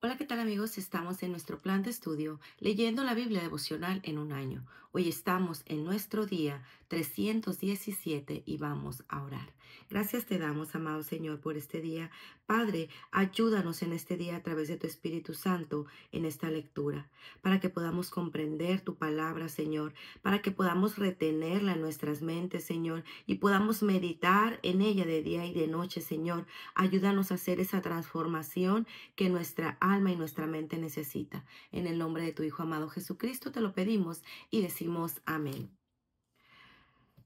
Hola, ¿qué tal amigos? Estamos en nuestro plan de estudio leyendo la Biblia devocional en un año. Hoy estamos en nuestro día 317 y vamos a orar. Gracias te damos, amado Señor, por este día. Padre, ayúdanos en este día a través de tu Espíritu Santo en esta lectura, para que podamos comprender tu palabra, Señor, para que podamos retenerla en nuestras mentes, Señor, y podamos meditar en ella de día y de noche, Señor. Ayúdanos a hacer esa transformación que nuestra alma y nuestra mente necesita. En el nombre de tu Hijo amado Jesucristo te lo pedimos y decimos amén.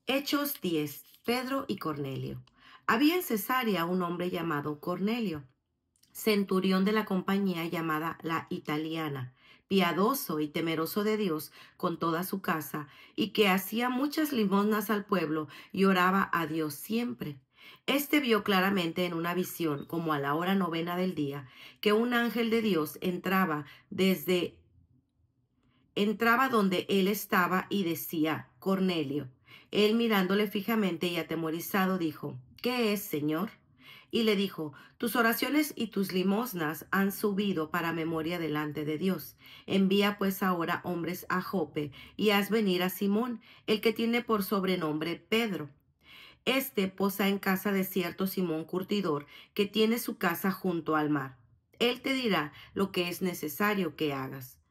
Hechos 10. Pedro y Cornelio. Había en Cesarea un hombre llamado Cornelio, centurión de la compañía llamada la Italiana, piadoso y temeroso de Dios con toda su casa, y que hacía muchas limosnas al pueblo y oraba a Dios siempre. Este vio claramente en una visión, como a la hora novena del día, que un ángel de Dios entraba donde él estaba y decía: Cornelio. Él, mirándole fijamente y atemorizado, dijo: ¿Qué es, Señor? Y le dijo: Tus oraciones y tus limosnas han subido para memoria delante de Dios. Envía pues ahora hombres a Jope y haz venir a Simón, el que tiene por sobrenombre Pedro. Este posa en casa de cierto Simón Curtidor, que tiene su casa junto al mar. Él te dirá lo que es necesario que hagas.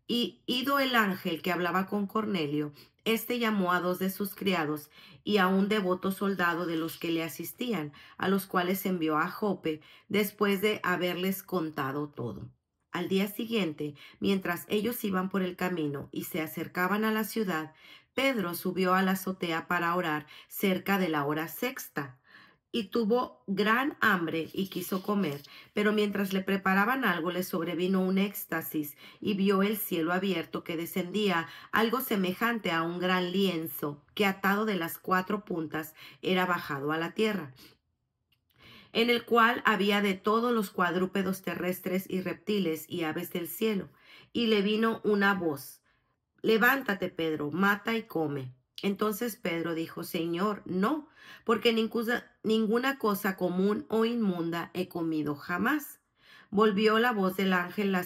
Y ido el ángel que hablaba con Cornelio, éste llamó a dos de sus criados y a un devoto soldado de los que le asistían, a los cuales envió a Jope, después de haberles contado todo. Al día siguiente, mientras ellos iban por el camino y se acercaban a la ciudad, Pedro subió a la azotea para orar cerca de la hora sexta. Y tuvo gran hambre y quiso comer, pero mientras le preparaban algo le sobrevino un éxtasis y vio el cielo abierto, que descendía algo semejante a un gran lienzo que, atado de las cuatro puntas, era bajado a la tierra, en el cual había de todos los cuadrúpedos terrestres y reptiles y aves del cielo. Y le vino una voz: Levántate, Pedro, mata y come. Entonces Pedro dijo: Señor, no, porque ninguna cosa común o inmunda he comido jamás. Volvió la voz del ángel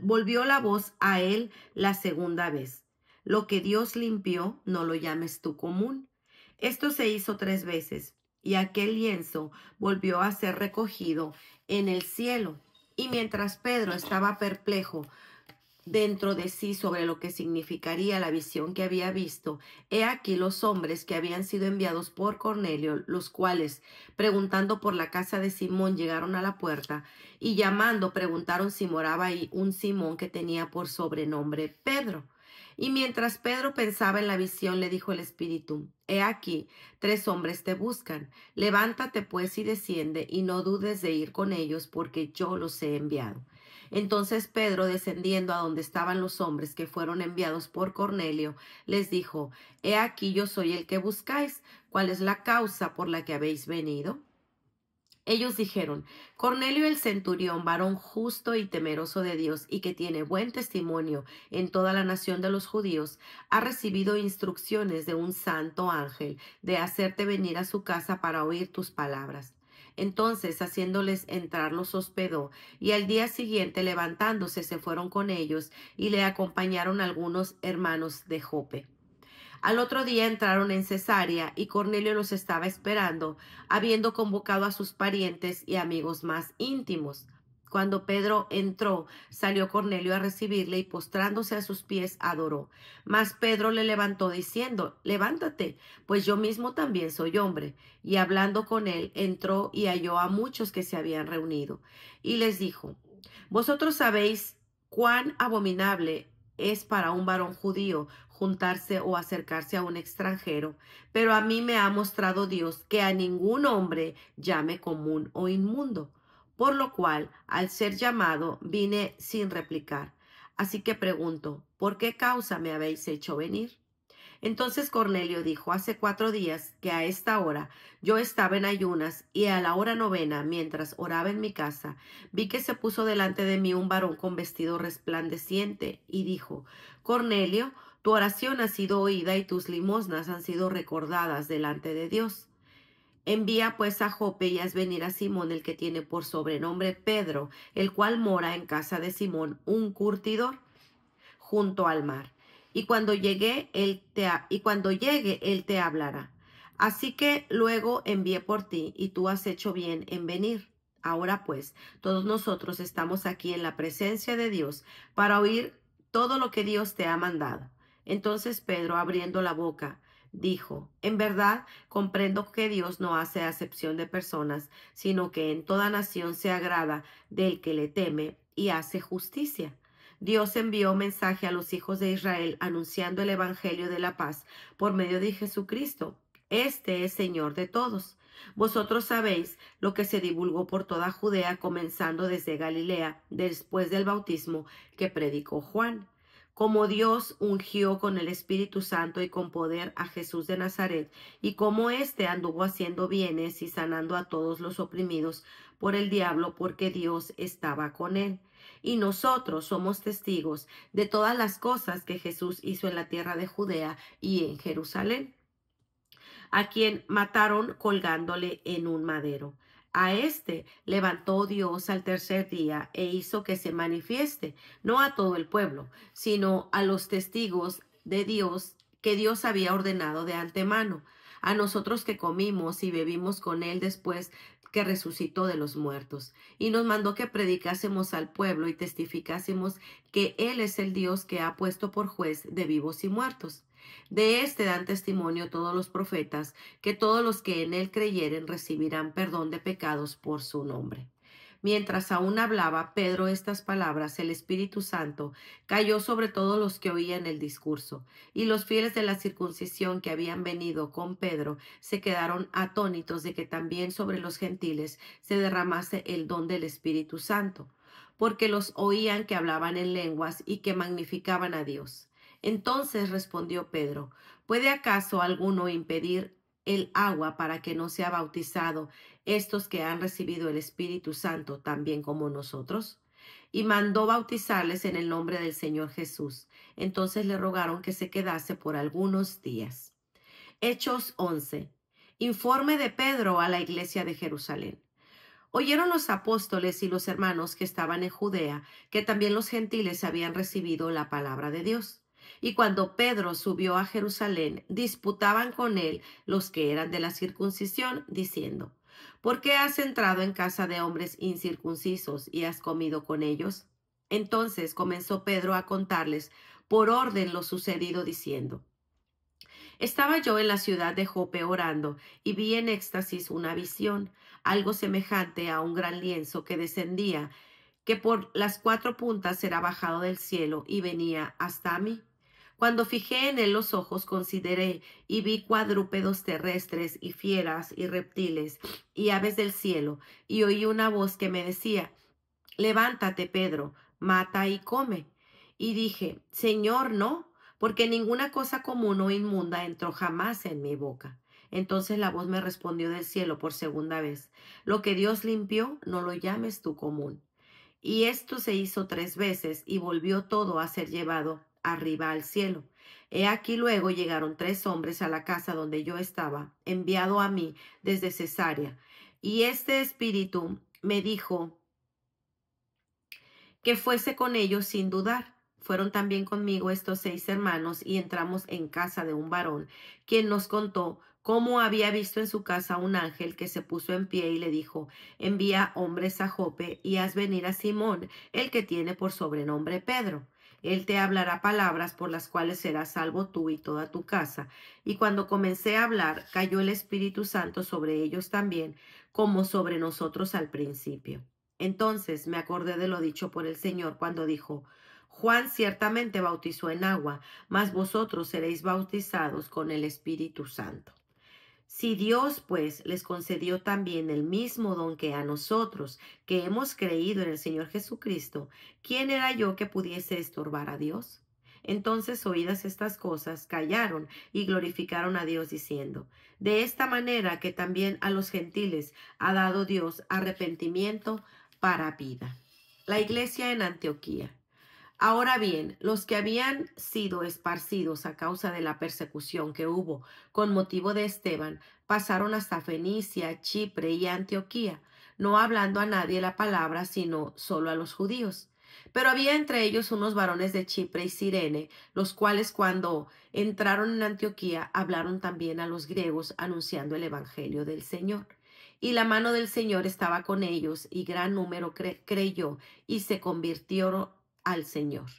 volvió la voz a él la segunda vez: Lo que Dios limpió, no lo llames tú común. Esto se hizo 3 veces, y aquel lienzo volvió a ser recogido en el cielo. Y mientras Pedro estaba perplejo dentro de sí sobre lo que significaría la visión que había visto, he aquí los hombres que habían sido enviados por Cornelio, los cuales, preguntando por la casa de Simón, llegaron a la puerta, y llamando preguntaron si moraba ahí un Simón que tenía por sobrenombre Pedro. Y mientras Pedro pensaba en la visión, le dijo el Espíritu: He aquí, 3 hombres te buscan. Levántate pues y desciende, y no dudes de ir con ellos, porque yo los he enviado. Entonces Pedro, descendiendo a donde estaban los hombres que fueron enviados por Cornelio, les dijo: He aquí, yo soy el que buscáis. ¿Cuál es la causa por la que habéis venido? Ellos dijeron: Cornelio el centurión, varón justo y temeroso de Dios, y que tiene buen testimonio en toda la nación de los judíos, ha recibido instrucciones de un santo ángel de hacerte venir a su casa para oír tus palabras. Entonces, haciéndoles entrar, los hospedó, y al día siguiente, levantándose, se fueron con ellos, y le acompañaron algunos hermanos de Jope. Al otro día entraron en Cesarea, y Cornelio los estaba esperando, habiendo convocado a sus parientes y amigos más íntimos. Cuando Pedro entró, salió Cornelio a recibirle, y postrándose a sus pies adoró. Mas Pedro le levantó diciendo: Levántate, pues yo mismo también soy hombre. Y hablando con él, entró y halló a muchos que se habían reunido. Y les dijo: Vosotros sabéis cuán abominable es para un varón judío juntarse o acercarse a un extranjero, pero a mí me ha mostrado Dios que a ningún hombre llame común o inmundo. Por lo cual, al ser llamado, vine sin replicar. Así que pregunto: ¿por qué causa me habéis hecho venir? Entonces Cornelio dijo: Hace 4 días que a esta hora yo estaba en ayunas, y a la hora novena, mientras oraba en mi casa, vi que se puso delante de mí un varón con vestido resplandeciente, y dijo: Cornelio, tu oración ha sido oída y tus limosnas han sido recordadas delante de Dios. Envía pues a Jope y haz venir a Simón, el que tiene por sobrenombre Pedro, el cual mora en casa de Simón, un curtidor, junto al mar. Y cuando llegue, él te hablará. Así que luego envié por ti, y tú has hecho bien en venir. Ahora pues, todos nosotros estamos aquí en la presencia de Dios para oír todo lo que Dios te ha mandado. Entonces Pedro, abriendo la boca, dijo: En verdad comprendo que Dios no hace acepción de personas, sino que en toda nación se agrada del que le teme y hace justicia. Dios envió mensaje a los hijos de Israel anunciando el evangelio de la paz por medio de Jesucristo. Este es Señor de todos. Vosotros sabéis lo que se divulgó por toda Judea, comenzando desde Galilea, después del bautismo que predicó Juan, como Dios ungió con el Espíritu Santo y con poder a Jesús de Nazaret, y cómo éste anduvo haciendo bienes y sanando a todos los oprimidos por el diablo, porque Dios estaba con él. Y nosotros somos testigos de todas las cosas que Jesús hizo en la tierra de Judea y en Jerusalén, a quien mataron colgándole en un madero. A éste levantó Dios al tercer día e hizo que se manifieste, no a todo el pueblo, sino a los testigos de Dios que Dios había ordenado de antemano, a nosotros que comimos y bebimos con él después que resucitó de los muertos, y nos mandó que predicásemos al pueblo y testificásemos que él es el Dios que ha puesto por juez de vivos y muertos. De éste dan testimonio todos los profetas, que todos los que en él creyeren recibirán perdón de pecados por su nombre. Mientras aún hablaba Pedro estas palabras, el Espíritu Santo cayó sobre todos los que oían el discurso, y los fieles de la circuncisión que habían venido con Pedro se quedaron atónitos de que también sobre los gentiles se derramase el don del Espíritu Santo, porque los oían que hablaban en lenguas y que magnificaban a Dios. Entonces respondió Pedro: ¿Puede acaso alguno impedir el agua para que no sea bautizado estos que han recibido el Espíritu Santo también como nosotros? Y mandó bautizarles en el nombre del Señor Jesús. Entonces le rogaron que se quedase por algunos días. Hechos 11. Informe de Pedro a la iglesia de Jerusalén. Oyeron los apóstoles y los hermanos que estaban en Judea que también los gentiles habían recibido la palabra de Dios. Y cuando Pedro subió a Jerusalén, disputaban con él los que eran de la circuncisión, diciendo: ¿Por qué has entrado en casa de hombres incircuncisos y has comido con ellos? Entonces comenzó Pedro a contarles por orden lo sucedido, diciendo: Estaba yo en la ciudad de Jope orando, y vi en éxtasis una visión, algo semejante a un gran lienzo que descendía, que por las cuatro puntas era bajado del cielo y venía hasta mí. Cuando fijé en él los ojos, consideré y vi cuadrúpedos terrestres y fieras y reptiles y aves del cielo, y oí una voz que me decía: Levántate, Pedro, mata y come. Y dije: Señor, no, porque ninguna cosa común o inmunda entró jamás en mi boca. Entonces la voz me respondió del cielo por segunda vez: Lo que Dios limpió, no lo llames tú común. Y esto se hizo 3 veces, y volvió todo a ser llevado arriba al cielo. He aquí luego llegaron 3 hombres a la casa donde yo estaba, enviado a mí desde Cesarea. Y este espíritu me dijo que fuese con ellos sin dudar. Fueron también conmigo estos 6 hermanos, y entramos en casa de un varón, quien nos contó cómo había visto en su casa un ángel que se puso en pie y le dijo: Envía hombres a Jope y haz venir a Simón, el que tiene por sobrenombre Pedro. Él te hablará palabras por las cuales serás salvo tú y toda tu casa. Y cuando comencé a hablar, cayó el Espíritu Santo sobre ellos también, como sobre nosotros al principio. Entonces me acordé de lo dicho por el Señor cuando dijo: Juan ciertamente bautizó en agua, mas vosotros seréis bautizados con el Espíritu Santo. Si Dios, pues, les concedió también el mismo don que a nosotros, que hemos creído en el Señor Jesucristo, ¿quién era yo que pudiese estorbar a Dios? Entonces, oídas estas cosas, callaron y glorificaron a Dios, diciendo: De esta manera que también a los gentiles ha dado Dios arrepentimiento para vida. La iglesia en Antioquía. Ahora bien, los que habían sido esparcidos a causa de la persecución que hubo con motivo de Esteban, pasaron hasta Fenicia, Chipre y Antioquía, no hablando a nadie la palabra, sino solo a los judíos. Pero había entre ellos unos varones de Chipre y Cirene, los cuales cuando entraron en Antioquía hablaron también a los griegos, anunciando el evangelio del Señor. Y la mano del Señor estaba con ellos, y gran número creyó y se convirtió al Señor.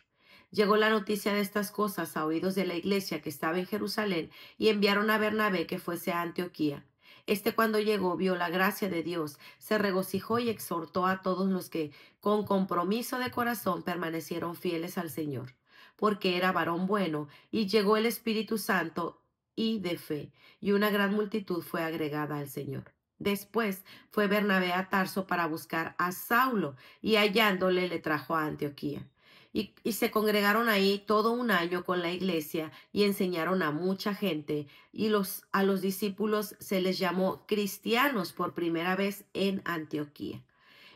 Llegó la noticia de estas cosas a oídos de la iglesia que estaba en Jerusalén, y enviaron a Bernabé que fuese a Antioquía. Este, cuando llegó, vio la gracia de Dios, se regocijó y exhortó a todos los que con compromiso de corazón permanecieron fieles al Señor, porque era varón bueno, y llegó el Espíritu Santo y de fe, y una gran multitud fue agregada al Señor. Después fue Bernabé a Tarso para buscar a Saulo, y hallándole le trajo a Antioquía. Y se congregaron ahí todo un año con la iglesia y enseñaron a mucha gente, y a los discípulos se les llamó cristianos por primera vez en Antioquía.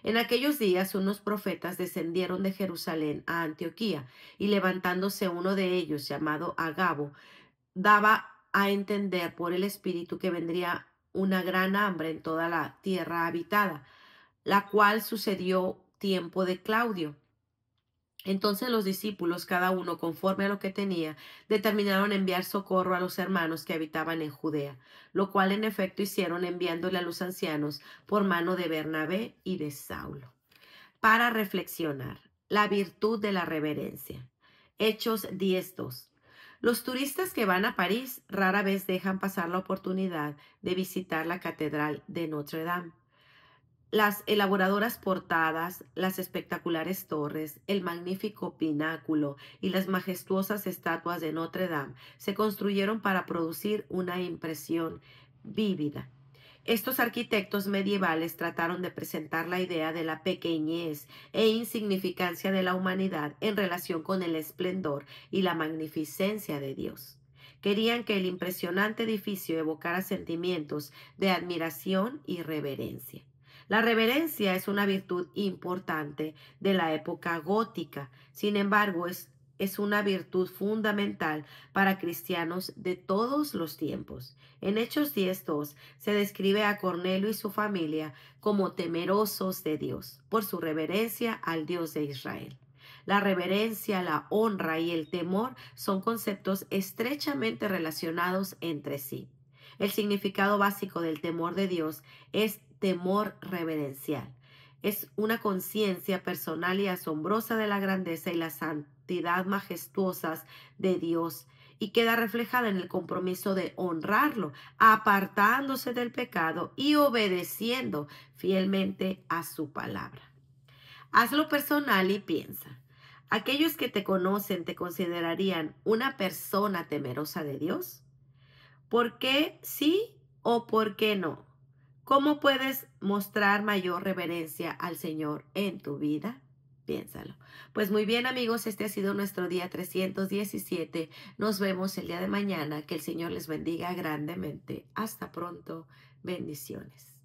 En aquellos días unos profetas descendieron de Jerusalén a Antioquía, y levantándose uno de ellos, llamado Agabo, daba a entender por el Espíritu que vendría una gran hambre en toda la tierra habitada, la cual sucedió tiempo de Claudio. Entonces los discípulos, cada uno conforme a lo que tenía, determinaron enviar socorro a los hermanos que habitaban en Judea, lo cual en efecto hicieron enviándole a los ancianos por mano de Bernabé y de Saulo. Para reflexionar, la virtud de la reverencia. Hechos 10:2. Los turistas que van a París rara vez dejan pasar la oportunidad de visitar la Catedral de Notre Dame. Las elaboradoras portadas, las espectaculares torres, el magnífico pináculo y las majestuosas estatuas de Notre Dame se construyeron para producir una impresión vívida. Estos arquitectos medievales trataron de presentar la idea de la pequeñez e insignificancia de la humanidad en relación con el esplendor y la magnificencia de Dios. Querían que el impresionante edificio evocara sentimientos de admiración y reverencia. La reverencia es una virtud importante de la época gótica. Sin embargo, es una virtud fundamental para cristianos de todos los tiempos. En Hechos 10:2 se describe a Cornelio y su familia como temerosos de Dios por su reverencia al Dios de Israel. La reverencia, la honra y el temor son conceptos estrechamente relacionados entre sí. El significado básico del temor de Dios es temor reverencial. Es una conciencia personal y asombrosa de la grandeza y la santidad majestuosas de Dios, y queda reflejada en el compromiso de honrarlo, apartándose del pecado y obedeciendo fielmente a su palabra. Hazlo personal y piensa. ¿Aquellos que te conocen te considerarían una persona temerosa de Dios? ¿Por qué sí o por qué no? ¿Cómo puedes mostrar mayor reverencia al Señor en tu vida? Piénsalo. Pues muy bien, amigos, este ha sido nuestro día 317. Nos vemos el día de mañana. Que el Señor les bendiga grandemente. Hasta pronto. Bendiciones.